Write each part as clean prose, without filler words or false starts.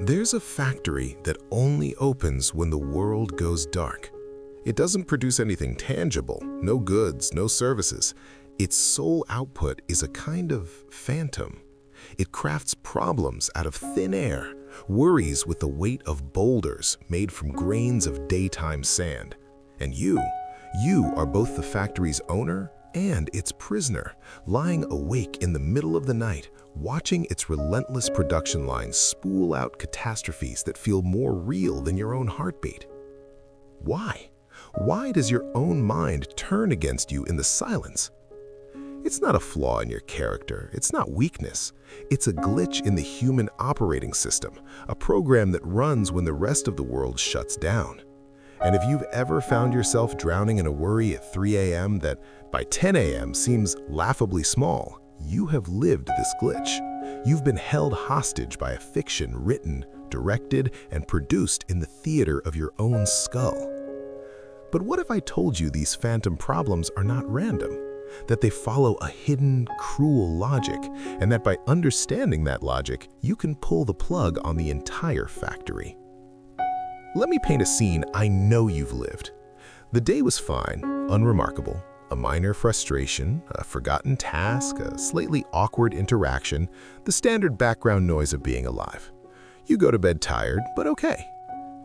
There's a factory that only opens when the world goes dark. It doesn't produce anything tangible, no goods, no services. Its sole output is a kind of phantom. It crafts problems out of thin air, worries with the weight of boulders made from grains of daytime sand. And you are both the factory's owner and its prisoner, lying awake in the middle of the night, watching its relentless production lines spool out catastrophes that feel more real than your own heartbeat. Why? Why does your own mind turn against you in the silence? It's not a flaw in your character, it's not weakness. It's a glitch in the human operating system, a program that runs when the rest of the world shuts down. And if you've ever found yourself drowning in a worry at 3 a.m. that by 10 a.m. seems laughably small, you have lived this glitch. You've been held hostage by a fiction written, directed, and produced in the theater of your own skull. But what if I told you these phantom problems are not random? That they follow a hidden, cruel logic, and that by understanding that logic, you can pull the plug on the entire factory. Let me paint a scene I know you've lived. The day was fine, unremarkable. A minor frustration, a forgotten task, a slightly awkward interaction, the standard background noise of being alive. You go to bed tired, but okay.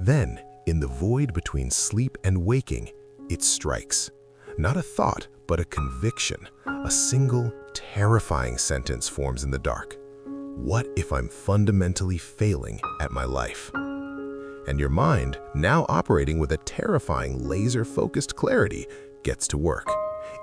Then, in the void between sleep and waking, it strikes. Not a thought, but a conviction. A single, terrifying sentence forms in the dark. What if I'm fundamentally failing at my life? And your mind, now operating with a terrifying laser-focused clarity, gets to work.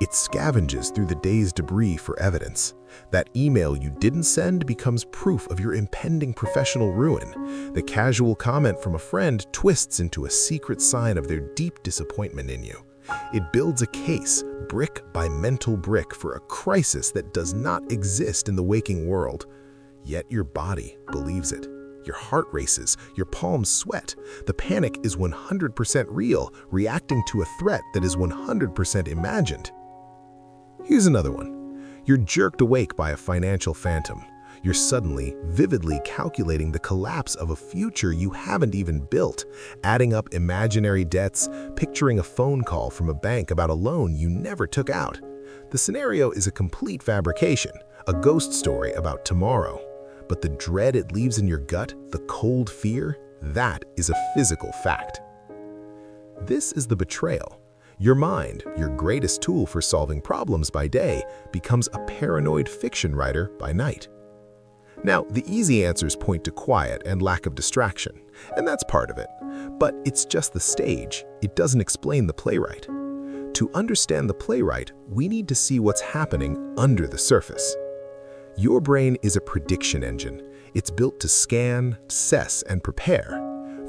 It scavenges through the day's debris for evidence. That email you didn't send becomes proof of your impending professional ruin. The casual comment from a friend twists into a secret sign of their deep disappointment in you. It builds a case, brick by mental brick, for a crisis that does not exist in the waking world. Yet your body believes it. Your heart races, your palms sweat. The panic is 100% real, reacting to a threat that is 100% imagined. Here's another one. You're jerked awake by a financial phantom. You're suddenly, vividly calculating the collapse of a future you haven't even built, adding up imaginary debts, picturing a phone call from a bank about a loan you never took out. The scenario is a complete fabrication, a ghost story about tomorrow. But the dread it leaves in your gut, the cold fear, that is a physical fact. This is the betrayal. Your mind, your greatest tool for solving problems by day, becomes a paranoid fiction writer by night. Now, the easy answers point to quiet and lack of distraction, and that's part of it. But it's just the stage. It doesn't explain the playwright. To understand the playwright, we need to see what's happening under the surface. Your brain is a prediction engine. It's built to scan, assess, and prepare.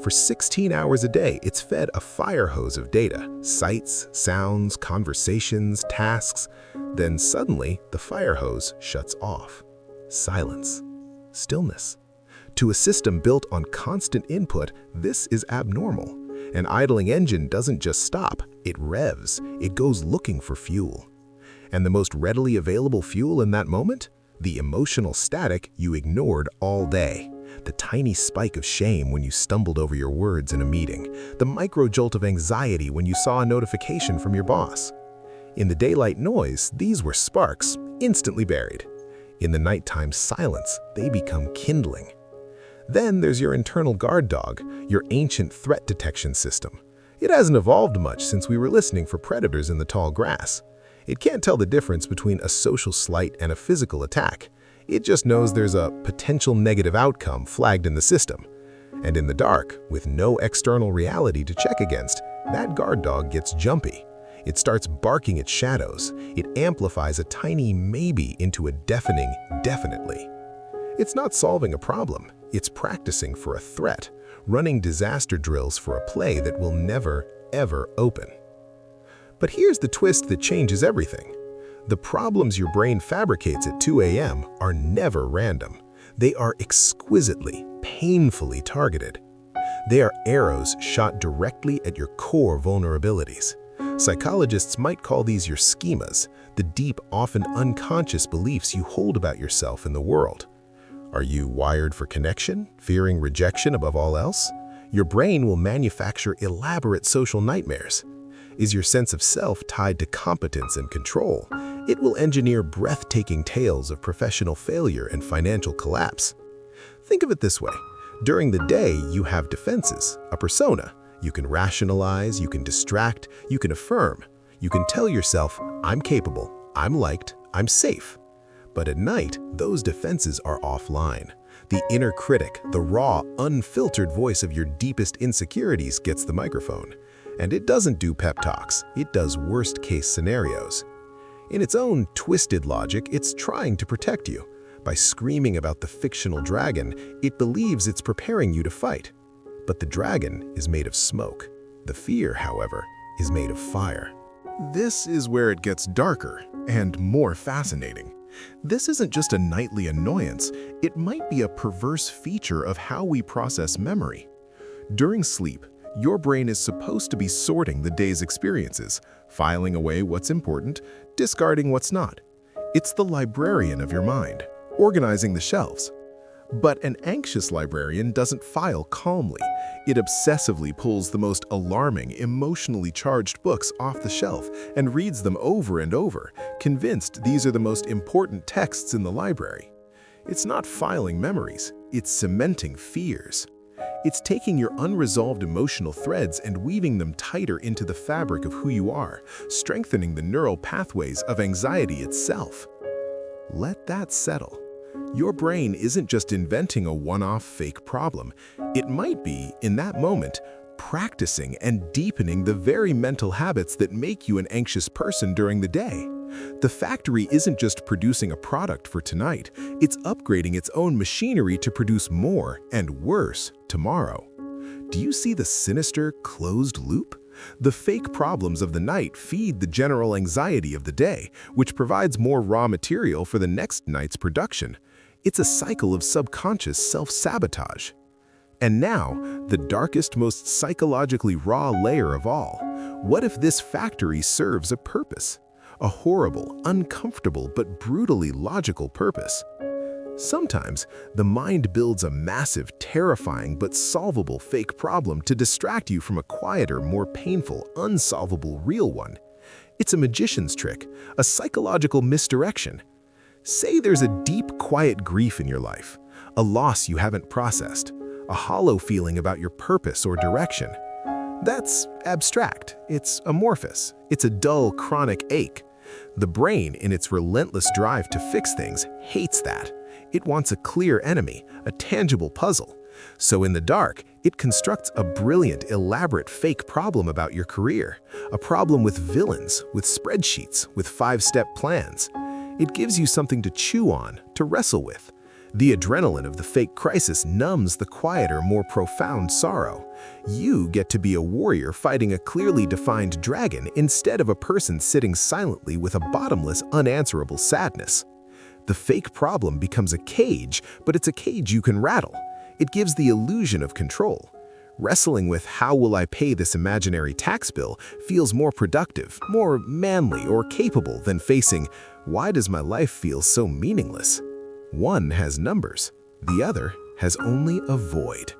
For 16 hours a day, it's fed a fire hose of data, sights, sounds, conversations, tasks. Then suddenly, the fire hose shuts off. Silence. Stillness. To a system built on constant input, this is abnormal. An idling engine doesn't just stop, it revs. It goes looking for fuel. And the most readily available fuel in that moment? The emotional static you ignored all day. The tiny spike of shame when you stumbled over your words in a meeting. The micro jolt of anxiety when you saw a notification from your boss. In the daylight noise, these were sparks, instantly buried. In the nighttime silence, they become kindling. Then there's your internal guard dog, your ancient threat detection system. It hasn't evolved much since we were listening for predators in the tall grass. It can't tell the difference between a social slight and a physical attack. It just knows there's a potential negative outcome flagged in the system. And in the dark, with no external reality to check against, that guard dog gets jumpy. It starts barking at shadows. It amplifies a tiny maybe into a deafening definitely. It's not solving a problem. It's practicing for a threat, running disaster drills for a play that will never, ever open. But here's the twist that changes everything. The problems your brain fabricates at 2 a.m. are never random. They are exquisitely, painfully targeted. They are arrows shot directly at your core vulnerabilities. Psychologists might call these your schemas, the deep, often unconscious beliefs you hold about yourself and the world. Are you wired for connection, fearing rejection above all else? Your brain will manufacture elaborate social nightmares. Is your sense of self tied to competence and control? It will engineer breathtaking tales of professional failure and financial collapse. Think of it this way. During the day, you have defenses, a persona. You can rationalize, you can distract, you can affirm. You can tell yourself, I'm capable, I'm liked, I'm safe. But at night, those defenses are offline. The inner critic, the raw, unfiltered voice of your deepest insecurities gets the microphone. And it doesn't do pep talks, it does worst-case scenarios. In its own twisted logic, it's trying to protect you. By screaming about the fictional dragon, it believes it's preparing you to fight. But the dragon is made of smoke. The fear, however, is made of fire. This is where it gets darker and more fascinating. This isn't just a nightly annoyance, it might be a perverse feature of how we process memory. During sleep, your brain is supposed to be sorting the day's experiences, filing away what's important, discarding what's not. It's the librarian of your mind, organizing the shelves. But an anxious librarian doesn't file calmly. It obsessively pulls the most alarming, emotionally charged books off the shelf and reads them over and over, convinced these are the most important texts in the library. It's not filing memories, it's cementing fears. It's taking your unresolved emotional threads and weaving them tighter into the fabric of who you are, strengthening the neural pathways of anxiety itself. Let that settle. Your brain isn't just inventing a one-off fake problem. It might be, in that moment, practicing and deepening the very mental habits that make you an anxious person during the day. The factory isn't just producing a product for tonight, it's upgrading its own machinery to produce more and worse tomorrow. Do you see the sinister, closed loop? The fake problems of the night feed the general anxiety of the day, which provides more raw material for the next night's production. It's a cycle of subconscious self-sabotage. And now, the darkest, most psychologically raw layer of all. What if this factory serves a purpose? A horrible, uncomfortable, but brutally logical purpose. Sometimes, the mind builds a massive, terrifying, but solvable fake problem to distract you from a quieter, more painful, unsolvable real one. It's a magician's trick, a psychological misdirection. Say there's a deep, quiet grief in your life, a loss you haven't processed, a hollow feeling about your purpose or direction. That's abstract, it's amorphous, it's a dull, chronic ache. The brain, in its relentless drive to fix things, hates that. It wants a clear enemy, a tangible puzzle. So in the dark, it constructs a brilliant, elaborate fake problem about your career, a problem with villains, with spreadsheets, with 5-step plans. It gives you something to chew on, to wrestle with. The adrenaline of the fake crisis numbs the quieter, more profound sorrow. You get to be a warrior fighting a clearly defined dragon instead of a person sitting silently with a bottomless, unanswerable sadness. The fake problem becomes a cage, but it's a cage you can rattle. It gives the illusion of control. Wrestling with how will I pay this imaginary tax bill feels more productive, more manly or capable than facing, why does my life feel so meaningless? One has numbers, the other has only a void.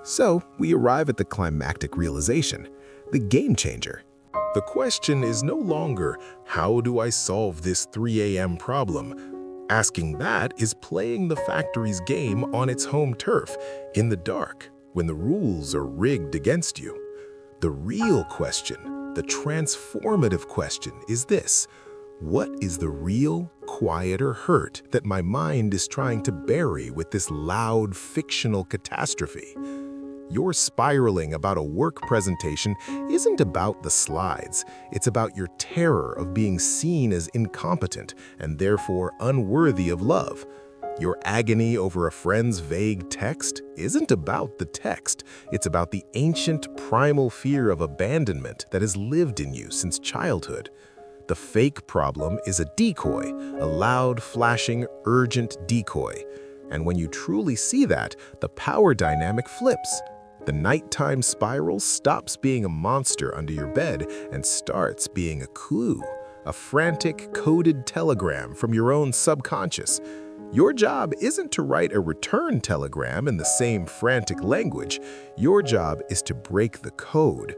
So we arrive at the climactic realization, the game changer. The question is no longer, how do I solve this 3 a.m. problem? Asking that is playing the factory's game on its home turf, in the dark, when the rules are rigged against you. The real question, the transformative question is this: what is the real, quieter hurt that my mind is trying to bury with this loud, fictional catastrophe? Your spiraling about a work presentation isn't about the slides. It's about your terror of being seen as incompetent and therefore unworthy of love. Your agony over a friend's vague text isn't about the text. It's about the ancient, primal fear of abandonment that has lived in you since childhood. The fake problem is a decoy, a loud, flashing, urgent decoy. And when you truly see that, the power dynamic flips. The nighttime spiral stops being a monster under your bed and starts being a clue, a frantic, coded telegram from your own subconscious. Your job isn't to write a return telegram in the same frantic language. Your job is to break the code.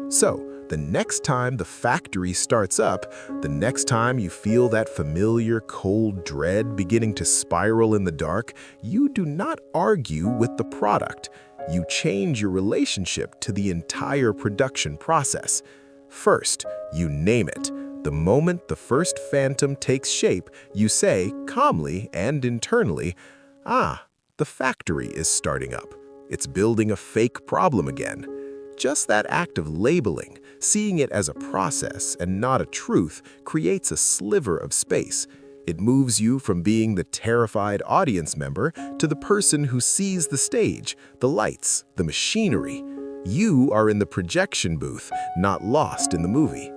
So, the next time the factory starts up, the next time you feel that familiar cold dread beginning to spiral in the dark, you do not argue with the product. You change your relationship to the entire production process. First, you name it. The moment the first phantom takes shape, you say, calmly and internally, "Ah, the factory is starting up. It's building a fake problem again." Just that act of labeling, seeing it as a process and not a truth, creates a sliver of space. It moves you from being the terrified audience member to the person who sees the stage, the lights, the machinery. You are in the projection booth, not lost in the movie.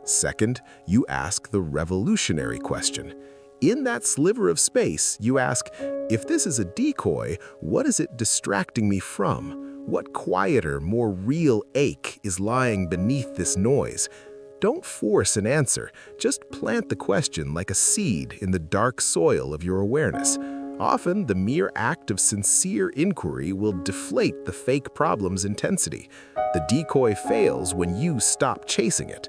Second, you ask the revolutionary question. In that sliver of space, you ask, if this is a decoy, what is it distracting me from? What quieter, more real ache is lying beneath this noise? Don't force an answer, just plant the question like a seed in the dark soil of your awareness. Often, the mere act of sincere inquiry will deflate the fake problem's intensity. The decoy fails when you stop chasing it.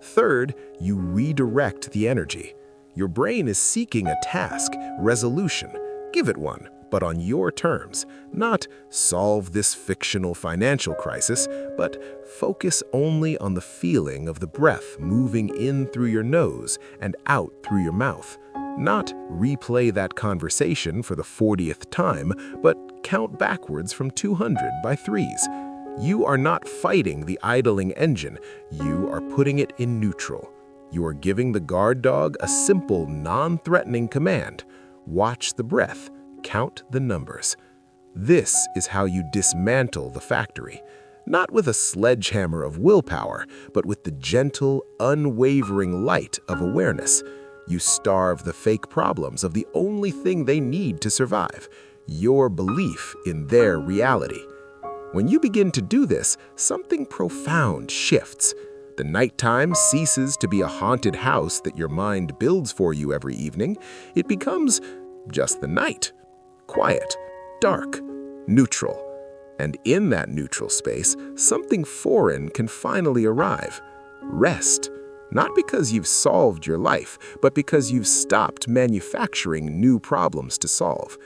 Third, you redirect the energy. Your brain is seeking a task, resolution. Give it one, but on your terms. Not solve this fictional financial crisis, but focus only on the feeling of the breath moving in through your nose and out through your mouth. Not replay that conversation for the 40th time, but count backwards from 200 by threes. You are not fighting the idling engine, you are putting it in neutral. You are giving the guard dog a simple, non-threatening command. Watch the breath, count the numbers. This is how you dismantle the factory. Not with a sledgehammer of willpower, but with the gentle, unwavering light of awareness. You starve the fake problems of the only thing they need to survive, your belief in their reality. When you begin to do this, something profound shifts. The nighttime ceases to be a haunted house that your mind builds for you every evening. It becomes just the night. Quiet, dark, neutral. And in that neutral space, something foreign can finally arrive. Rest. Not because you've solved your life, but because you've stopped manufacturing new problems to solve.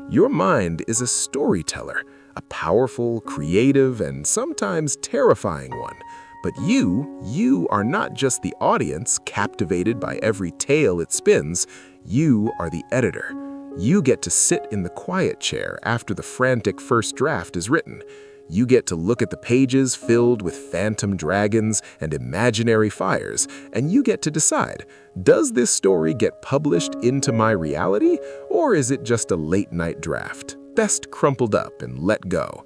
Your mind is a storyteller, a powerful, creative, and sometimes terrifying one. But you are not just the audience captivated by every tale it spins. You are the editor. You get to sit in the quiet chair after the frantic first draft is written. You get to look at the pages filled with phantom dragons and imaginary fires, and you get to decide, does this story get published into my reality, or is it just a late-night draft, best crumpled up and let go?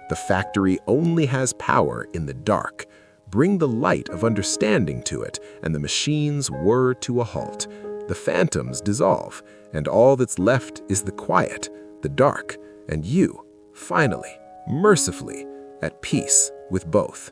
The factory only has power in the dark. Bring the light of understanding to it, and the machines whir to a halt. The phantoms dissolve, and all that's left is the quiet, the dark, and you, finally, mercifully, at peace with both.